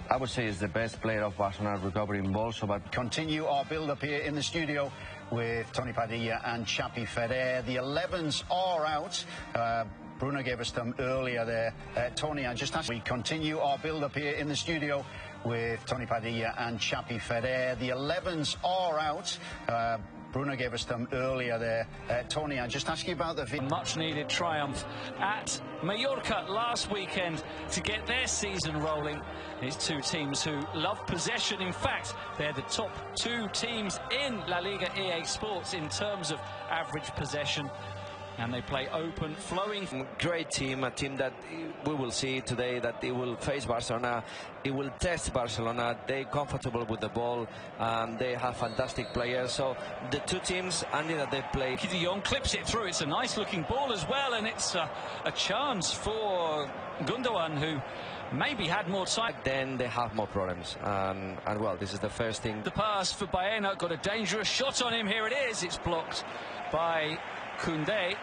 I would say is the best player of Barcelona recovering balls. So, but continue our build-up here in the studio with Tony Padilla and Xavi Ferrer. The 11s are out. Bruno gave us them earlier there. Tony, I just asked. We continue our build-up here in the studio with Tony Padilla and Xavi Ferrer. The 11s are out. Bruno gave us them earlier there. Tony, I just asked you about the much-needed triumph at Mallorca last weekend to get their season rolling. These two teams who love possession. In fact, they're the top two teams in La Liga EA Sports in terms of average possession. And they play open, flowing. Great team, a team that we will see today that it will face Barcelona. It will test Barcelona. They're comfortable with the ball, and they have fantastic players. So the two teams, Andy, that they play. De Jong clips it through. It's a nice looking ball as well, and it's a chance for Gundogan, who maybe had more time. Then they have more problems, and well, this is the first thing. The pass for Baena, got a dangerous shot on him. Here it is. It's blocked by Koundé,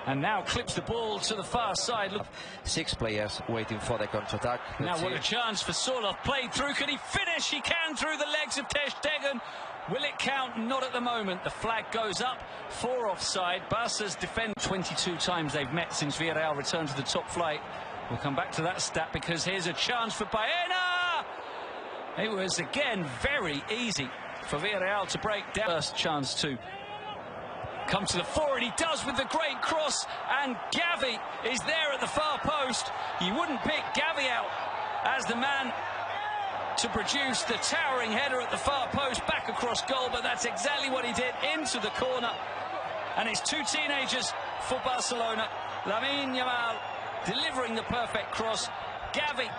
and now clips the ball to the far side. Look, 6 players waiting for the counter-attack. Now what a chance for Soloth, played through. Can he finish? He can, through the legs of Ter Stegen. Will it count? Not at the moment. The flag goes up for offside. Barca's defend 22 times they've met since Villarreal returned to the top flight. We'll come back to that stat, because here's a chance for Baena. It was again very easy for Villarreal to break down. First chance to come to the fore, and he does with the great cross, and Gavi is there at the far post. You wouldn't pick Gavi out as the man to produce the towering header at the far post back across goal, but that's exactly what he did, into the corner. And it's two teenagers for Barcelona. Lamine Yamal delivering the perfect cross, Gavi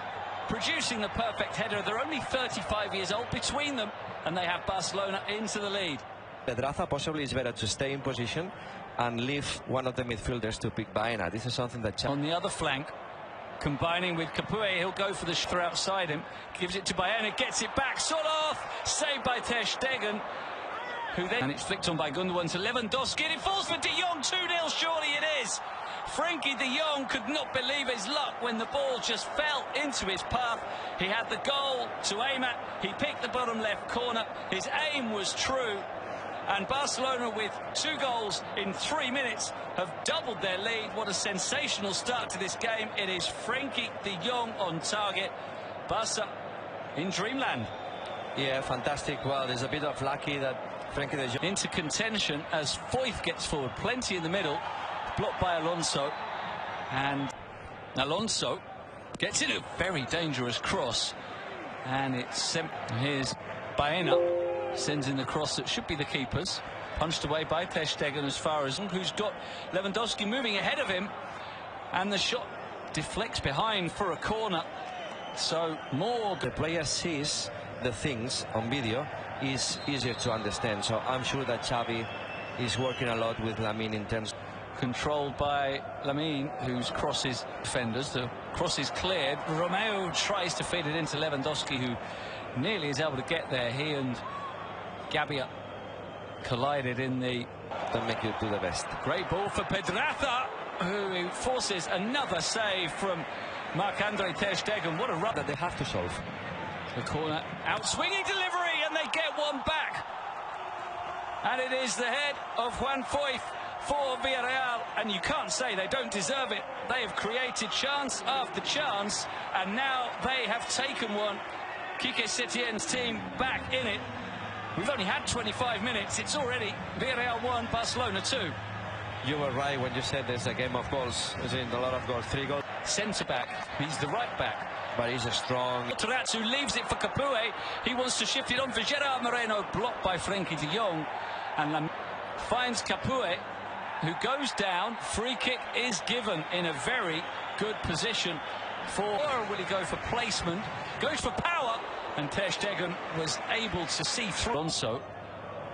producing the perfect header. They're only 35 years old between them, and they have Barcelona into the lead. Pedraza possibly is better to stay in position and leave one of the midfielders to pick Baena. This is something that... On the other flank, combining with Capoue, he'll go for the throw outside him. Gives it to Baena, gets it back. Soloth, saved by Ter Stegen, who then... And it's flicked on by Gundogan to Lewandowski, and it falls for De Jong. 2-0, surely it is. Frenkie de Jong could not believe his luck when the ball just fell into his path. He had the goal to aim at. He picked the bottom left corner. His aim was true. And Barcelona, with 2 goals in 3 minutes, have doubled their lead. What a sensational start to this game. It is Frenkie de Jong on target. Barca in dreamland. Yeah, fantastic. Well, there's a bit of lucky that Frenkie de Jong... Into contention as Foyth gets forward. Plenty in the middle. Blocked by Alonso. And Alonso gets in a very dangerous cross. And it's... Here's Baena. Sends in the cross that should be the keeper's. Punched away by Ter Stegen as far as... Who's got Lewandowski moving ahead of him. And the shot deflects behind for a corner. So more... The player sees the things on video is easier to understand. So I'm sure that Xavi is working a lot with Lamine in terms... Controlled by Lamine, whose crosses defenders. The cross is cleared. Romeo tries to feed it into Lewandowski, who nearly is able to get there. He and Gabi collided in the... Don't make you do the best. Great ball for Pedraza, who forces another save from Marc-Andre Ter Stegen. What a run that they have to solve. The corner, out-swinging delivery, and they get one back. And it is the head of Juan Foyth for Villarreal, and you can't say they don't deserve it. They have created chance after chance, and now they have taken one. Quique Setien's team back in it. We've only had 25 minutes. It's already Villarreal 1, Barcelona 2. You were right when you said there's a game of goals. There's a lot of goals, 3 goals. Centre-back, he's the right-back. But he's a strong... Tarazzu leaves it for Capoue. He wants to shift it on for Gerard Moreno, blocked by Frenkie de Jong. And finds Capoue, who goes down. Free kick is given in a very good position for... Or will he go for placement? Goes for power, and Ter Stegen was able to see through. Alonso,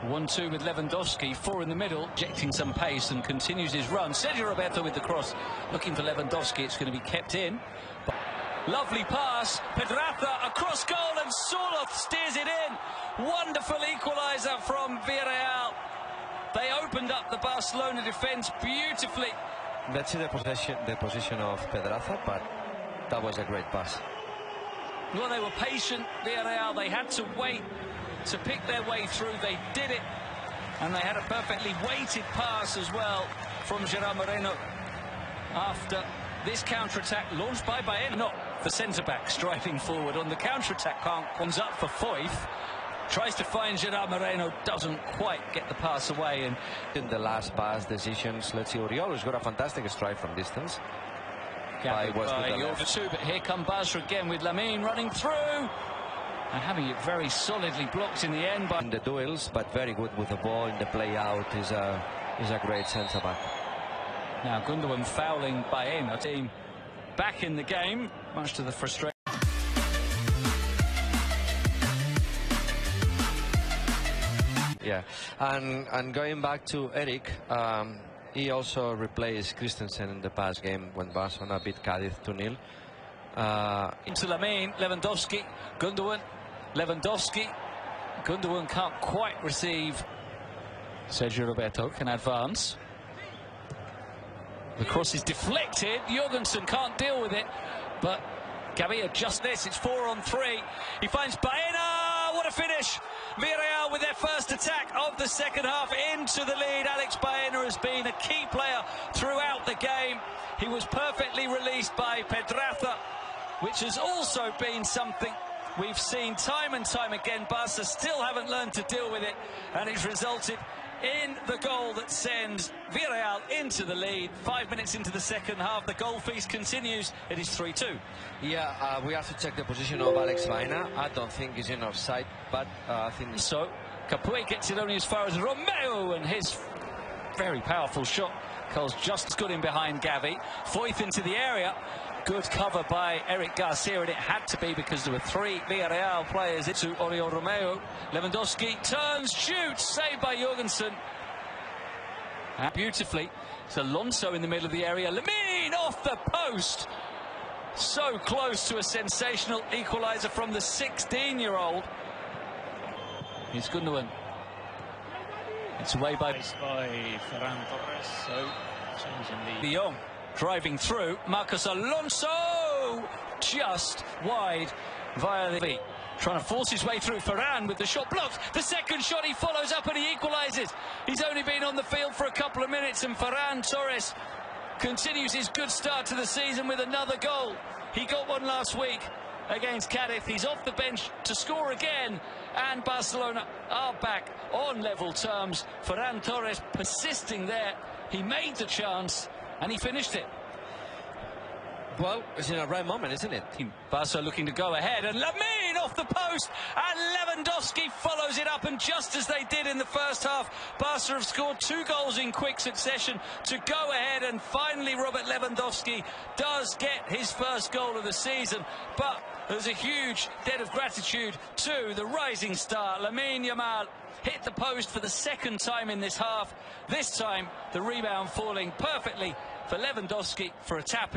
1-2 with Lewandowski, 4 in the middle, injecting some pace and continues his run. Sergio Roberto with the cross, looking for Lewandowski. It's going to be kept in. But lovely pass, Pedraza across goal, and Soloth steers it in. Wonderful equaliser from Villarreal. They opened up the Barcelona defence beautifully. Let's see the position of Pedraza, but that was a great pass. Well, they were patient, Villarreal. They had to wait to pick their way through. They did it, and they had a perfectly weighted pass as well from Gerard Moreno after this counter-attack launched by Baena. Not the centre-back striding forward on the counter-attack. Comes up for Foyth. Tries to find Gerard Moreno, doesn't quite get the pass away. And in the last pass decisions, let's see, Oriola's got a fantastic strike from distance. By two, but here come Barca again with Lamine running through and having it very solidly blocked in the end. In the duels, but very good with the ball in the play out. Is a great centre back. Now Gundogan fouling Baena. Team back in the game, much to the frustration. Yeah, and going back to Eric, he also replaced Christensen in the past game when Barcelona beat Cádiz 2-0. Into Lamine, Lewandowski, Gundogan, Lewandowski. Gundogan can't quite receive. Sergio Roberto can advance. The cross is deflected. Jorgensen can't deal with it, but Gavi adjusts this. It's 4-on-3. He finds Baena. What a finish! Villarreal with their first attack of the second half into the lead. Alex Baena has been a key player throughout the game. He was perfectly released by Pedraza, which has also been something we've seen time and time again. Barca still haven't learned to deal with it, and it's resulted in the goal that sends Villarreal into the lead. 5 minutes into the second half, the goal feast continues. It is 3-2. Yeah, we have to check the position of Alex Baena. I don't think he's in offside, but I think so. Capuet gets it only as far as Romeo, and his very powerful shot goes just as good in behind Gavi. Foyth into the area. Good cover by Eric Garcia, and it had to be because there were three Villarreal players into Oriol Romeo. Lewandowski turns, shoots, saved by Jorgensen. And beautifully, it's Alonso in the middle of the area. Lamine off the post. So close to a sensational equaliser from the 16-year-old. Here's Gundogan. It's away by Ferran Torres. So changing the Lyon. Driving through, Marcos Alonso just wide via the feet. Trying to force his way through. Ferran with the shot blocked. The second shot he follows up and he equalises. He's only been on the field for a couple of minutes, and Ferran Torres continues his good start to the season with another goal. He got one last week against Cádiz. He's off the bench to score again, and Barcelona are back on level terms. Ferran Torres persisting there. He made the chance and he finished it. Well, it's in the right moment, isn't it? Barca looking to go ahead, and Lamine off the post, and Lewandowski follows it up, and just as they did in the first half, Barca have scored 2 goals in quick succession to go ahead, and finally Robert Lewandowski does get his first goal of the season. But there's a huge debt of gratitude to the rising star, Lamine Yamal. Hit the post for the second time in this half. This time, the rebound falling perfectly for Lewandowski for a tap.